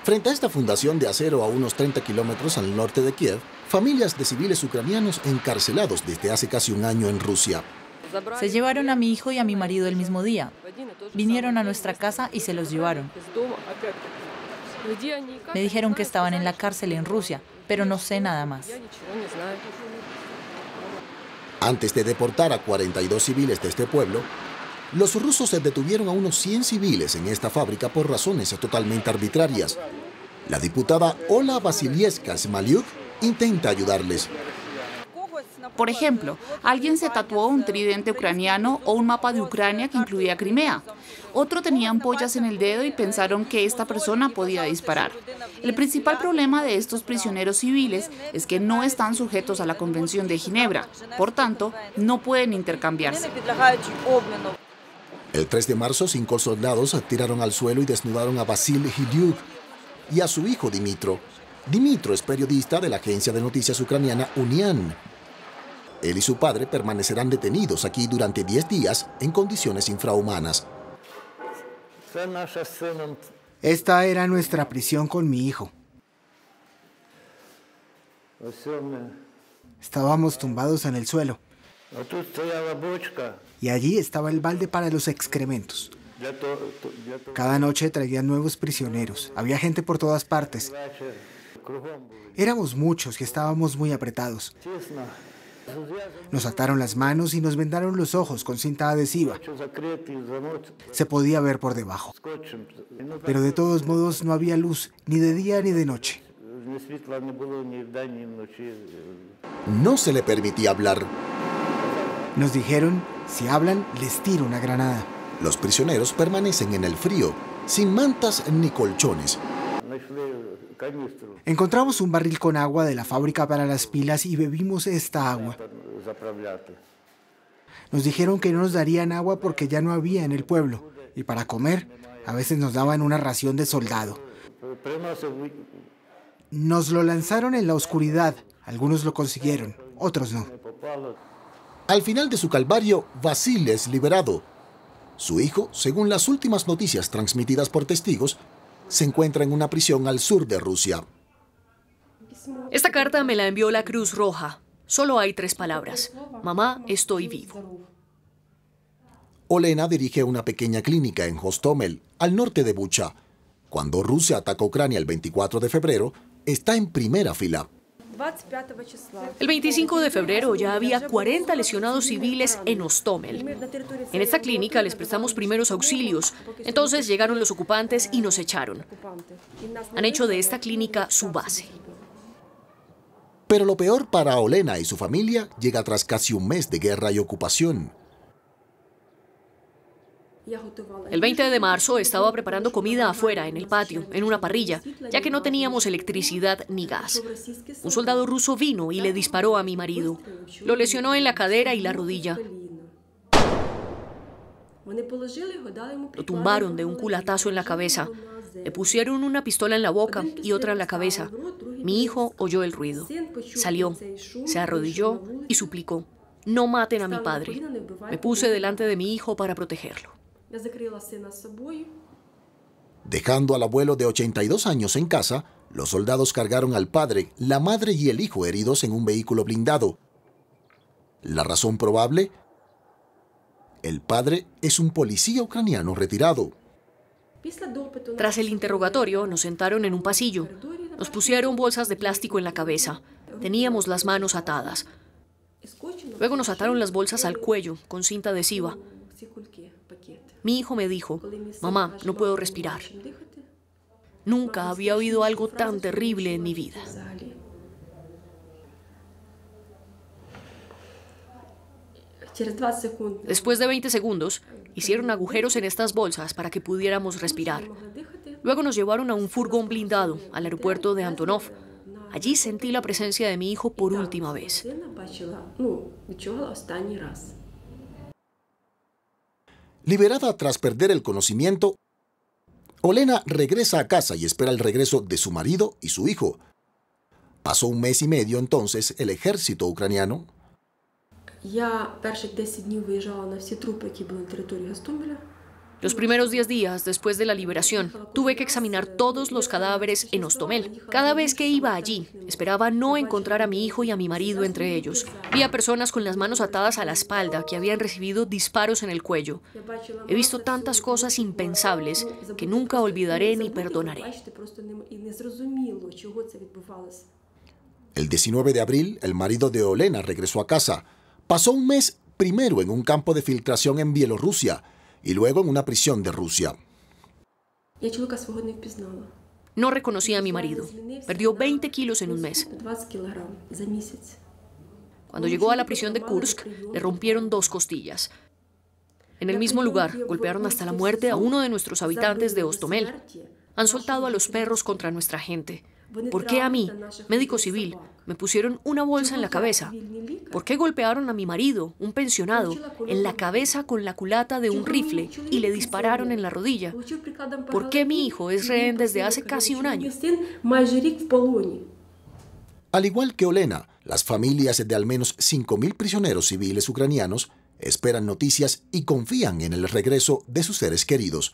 Frente a esta fundación de acero a unos 30 kilómetros al norte de Kiev, familias de civiles ucranianos encarcelados desde hace casi un año en Rusia. Se llevaron a mi hijo y a mi marido el mismo día. Vinieron a nuestra casa y se los llevaron. Me dijeron que estaban en la cárcel en Rusia, pero no sé nada más. Antes de deportar a 42 civiles de este pueblo, los rusos detuvieron a unos 100 civiles en esta fábrica por razones totalmente arbitrarias. La diputada Ola Vasilevska-Smaliuk intenta ayudarles. Por ejemplo, alguien se tatuó un tridente ucraniano o un mapa de Ucrania que incluía Crimea. Otro tenía ampollas en el dedo y pensaron que esta persona podía disparar. El principal problema de estos prisioneros civiles es que no están sujetos a la Convención de Ginebra. Por tanto, no pueden intercambiarse. El 3 de marzo, 5 soldados tiraron al suelo y desnudaron a Vasil Hidyuk y a su hijo Dimitro. Dimitro es periodista de la agencia de noticias ucraniana Unian. Él y su padre permanecerán detenidos aquí durante 10 días en condiciones infrahumanas. Esta era nuestra prisión con mi hijo. Estábamos tumbados en el suelo. Y allí estaba el balde para los excrementos. Cada noche traían nuevos prisioneros. Había gente por todas partes. Éramos muchos y estábamos muy apretados. Nos ataron las manos y nos vendaron los ojos con cinta adhesiva. Se podía ver por debajo. Pero de todos modos no había luz, ni de día ni de noche. No se le permitía hablar. Nos dijeron, si hablan, les tiro una granada. Los prisioneros permanecen en el frío, sin mantas ni colchones. Encontramos un barril con agua de la fábrica para las pilas y bebimos esta agua. Nos dijeron que no nos darían agua porque ya no había en el pueblo. Y para comer, a veces nos daban una ración de soldado. Nos lo lanzaron en la oscuridad. Algunos lo consiguieron, otros no. Al final de su calvario, Vasil es liberado. Su hijo, según las últimas noticias transmitidas por testigos, se encuentra en una prisión al sur de Rusia. Esta carta me la envió la Cruz Roja. Solo hay 3 palabras. Mamá, estoy vivo. Olena dirige una pequeña clínica en Hostomel, al norte de Bucha. Cuando Rusia ataca a Ucrania el 24 de febrero, está en primera fila. El 25 de febrero ya había 40 lesionados civiles en Hostomel. En esta clínica les prestamos primeros auxilios. Entonces llegaron los ocupantes y nos echaron. Han hecho de esta clínica su base. Pero lo peor para Olena y su familia llega tras casi un mes de guerra y ocupación. El 20 de marzo estaba preparando comida afuera, en el patio, en una parrilla, ya que no teníamos electricidad ni gas. Un soldado ruso vino y le disparó a mi marido. Lo lesionó en la cadera y la rodilla. Lo tumbaron de un culatazo en la cabeza. Le pusieron una pistola en la boca y otra en la cabeza. Mi hijo oyó el ruido. Salió, se arrodilló y suplicó: no maten a mi padre. Me puse delante de mi hijo para protegerlo. Dejando al abuelo de 82 años en casa, los soldados cargaron al padre, la madre y el hijo heridos en un vehículo blindado. La razón probable: el padre es un policía ucraniano retirado. Tras el interrogatorio, nos sentaron en un pasillo. Nos pusieron bolsas de plástico en la cabeza. Teníamos las manos atadas. Luego nos ataron las bolsas al cuello con cinta adhesiva. Mi hijo me dijo: mamá, no puedo respirar. Nunca había oído algo tan terrible en mi vida. Después de 20 segundos, hicieron agujeros en estas bolsas para que pudiéramos respirar. Luego nos llevaron a un furgón blindado al aeropuerto de Antonov. Allí sentí la presencia de mi hijo por última vez. Liberada tras perder el conocimiento, Olena regresa a casa y espera el regreso de su marido y su hijo. Pasó un mes y medio entonces el ejército ucraniano. Los primeros 10 días después de la liberación, tuve que examinar todos los cadáveres en Hostomel. Cada vez que iba allí, esperaba no encontrar a mi hijo y a mi marido entre ellos. Vi a personas con las manos atadas a la espalda que habían recibido disparos en el cuello. He visto tantas cosas impensables que nunca olvidaré ni perdonaré. El 19 de abril, el marido de Olena regresó a casa. Pasó un mes primero en un campo de filtración en Bielorrusia y luego en una prisión de Rusia. No reconocí a mi marido. Perdió 20 kilos en un mes. Cuando llegó a la prisión de Kursk, le rompieron 2 costillas. En el mismo lugar, golpearon hasta la muerte a uno de nuestros habitantes de Hostomel. Han soltado a los perros contra nuestra gente. ¿Por qué a mí, médico civil, me pusieron una bolsa en la cabeza? ¿Por qué golpearon a mi marido, un pensionado, en la cabeza con la culata de un rifle y le dispararon en la rodilla? ¿Por qué mi hijo es rehén desde hace casi un año? Al igual que Olena, las familias de al menos 5.000 prisioneros civiles ucranianos esperan noticias y confían en el regreso de sus seres queridos.